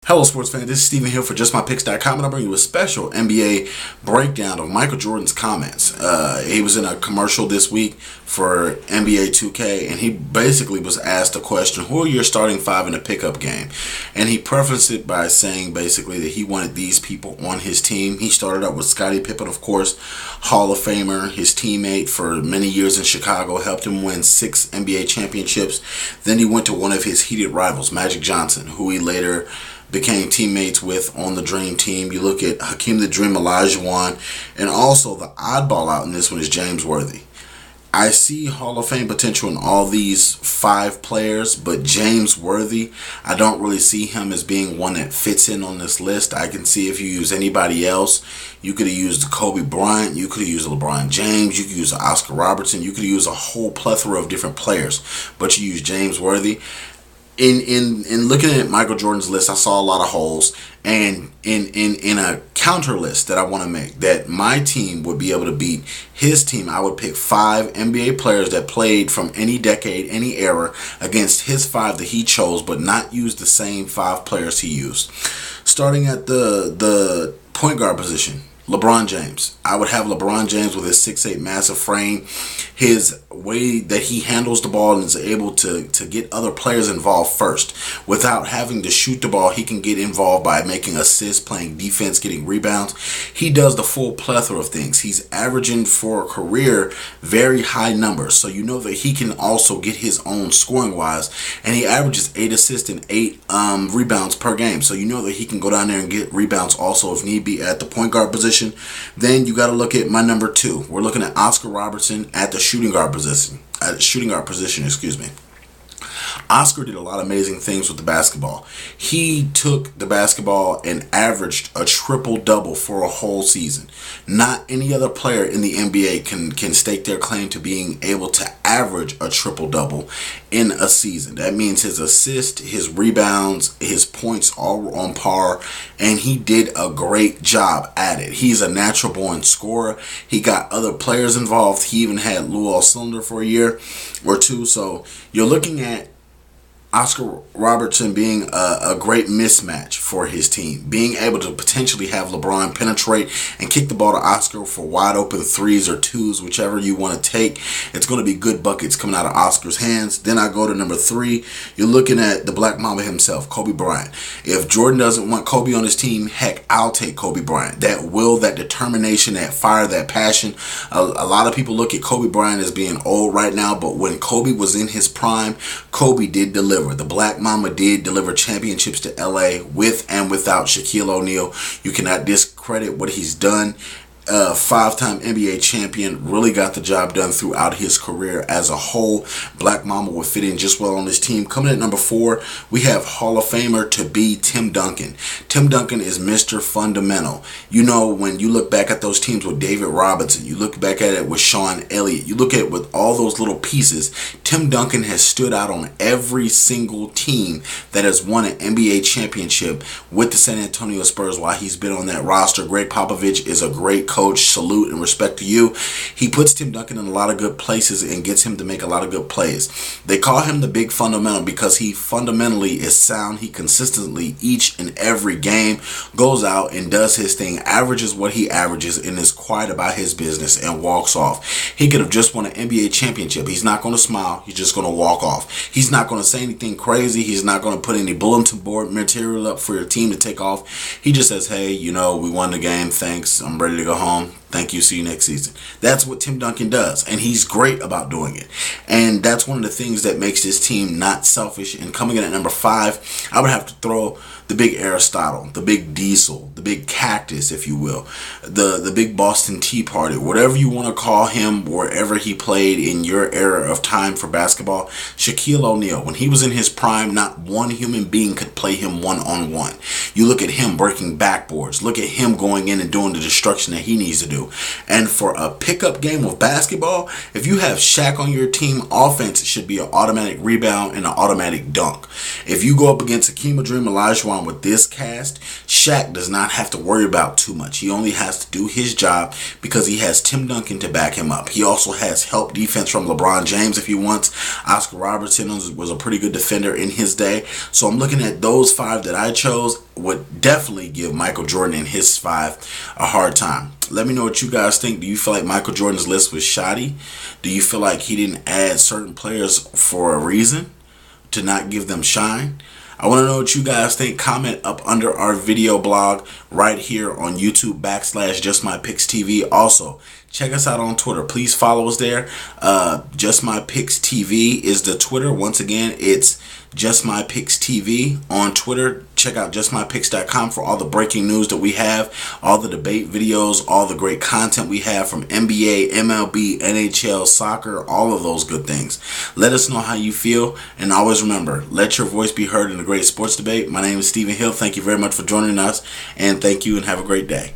Hello, sports fans. This is Steven here for JustMyPicks.com, and I bring you a special NBA breakdown of Michael Jordan's comments. He was in a commercial this week for NBA 2K, and he basically was asked a question: who are your starting five in a pickup game? And he prefaced it by saying basically that he wanted these people on his team. He started out with Scottie Pippen, of course, Hall of Famer, his teammate for many years in Chicago, helped him win 6 NBA championships. Then he went to one of his heated rivals, Magic Johnson, who he later became teammates with on the Dream Team. You look at Hakeem the Dream Olajuwon, and also the oddball out in this one is James Worthy. I see Hall of Fame potential in all these 5 players, but James Worthy, I don't really see him as being one that fits in on this list. I can see if you use anybody else, you could have used Kobe Bryant, you could have used LeBron James, you could use Oscar Robertson, you could have used a whole plethora of different players, but you use James Worthy. In looking at Michael Jordan's list, I saw a lot of holes, and in a counter list that I want to make, that my team would be able to beat his team, I would pick 5 NBA players that played from any decade, any era, against his 5 that he chose, but not use the same 5 players he used. Starting at the point guard position, LeBron James. I would have LeBron James with his 6'8" massive frame, his way that he handles the ball and is able to get other players involved first. Without having to shoot the ball, he can get involved by making assists, playing defense, getting rebounds. He does the full plethora of things. He's averaging for a career very high numbers, so you know that he can also get his own scoring wise, and he averages 8 assists and 8 rebounds per game, so you know that he can go down there and get rebounds also if need be at the point guard position. Then you got to look at my number 2. We're looking at Oscar Robertson at the shooting guard position. Oscar did a lot of amazing things with the basketball. He took the basketball and averaged a triple-double for a whole season. Not any other player in the NBA can stake their claim to being able to average a triple-double in a season. That means his assists, his rebounds, his points all were on par, and he did a great job at it. He's a natural-born scorer. He got other players involved. He even had Lou Alcindor for a year or two. So you're looking at Oscar Robertson being a great mismatch for his team. Being able to potentially have LeBron penetrate and kick the ball to Oscar for wide open 3s or 2s, whichever you want to take. It's going to be good buckets coming out of Oscar's hands. Then I go to number 3. You're looking at the Black Mamba himself, Kobe Bryant. If Jordan doesn't want Kobe on his team, heck, I'll take Kobe Bryant. That will, that determination, that fire, that passion. A lot of people look at Kobe Bryant as being old right now, but when Kobe was in his prime, Kobe did deliver. The Black Mamba did deliver championships to LA with and without Shaquille O'Neal. You cannot discredit what he's done. 5-time NBA champion, really got the job done throughout his career as a whole. Black Mamba would fit in just well on this team. Coming at number 4, we have Hall of Famer to be Tim Duncan. Tim Duncan is Mr. Fundamental. You know, when you look back at those teams with David Robinson, you look back at it with Sean Elliott, you look at it with all those little pieces, Tim Duncan has stood out on every single team that has won an NBA championship with the San Antonio Spurs while he's been on that roster. Greg Popovich is a great coach. Salute and respect to you. He puts Tim Duncan in a lot of good places and gets him to make a lot of good plays. They call him the big fundamental because he fundamentally is sound. He consistently, each and every game, goes out and does his thing, averages what he averages, and is quiet about his business and walks off. He could have just won an NBA championship. He's not going to smile. He's just going to walk off. He's not going to say anything crazy. He's not going to put any bulletin board material up for your team to take off. He just says, hey, you know, we won the game. Thanks. I'm ready to go home. Thank you. See you next season. That's what Tim Duncan does, and he's great about doing it. And that's one of the things that makes this team not selfish. And coming in at number 5, I would have to throw the big Aristotle, the big Diesel, the big Cactus, if you will, the big Boston Tea Party, whatever you want to call him, wherever he played in your era of time for basketball. Shaquille O'Neal, when he was in his prime, not one human being could play him one-on-one. You look at him breaking backboards. Look at him going in and doing the destruction that he needs to do. And for a pickup game of basketball, if you have Shaq on your team, offense should be an automatic rebound and an automatic dunk. If you go up against Hakeem the Dream Olajuwon with this cast, Shaq does not have to worry about too much. He only has to do his job because he has Tim Duncan to back him up. He also has help defense from LeBron James if he wants. Oscar Robertson was a pretty good defender in his day. So I'm looking at those 5 that I chose would definitely give Michael Jordan and his five a hard time. Let me know what you guys think. Do you feel like Michael Jordan's list was shoddy? Do you feel like he didn't add certain players for a reason, to not give them shine? I want to know what you guys think. Comment up under our video blog right here on YouTube /JustMyPicksTV. Also, check us out on Twitter. Please follow us there. Just My Picks TV is the Twitter. Once again, it's Just My Picks TV on Twitter. Check out justmypicks.com for all the breaking news that we have, all the debate videos, all the great content we have from NBA, MLB, NHL, soccer, all of those good things. Let us know how you feel, and always remember, let your voice be heard in the great sports debate. My name is Stephen Hill. Thank you very much for joining us, and thank you, and have a great day.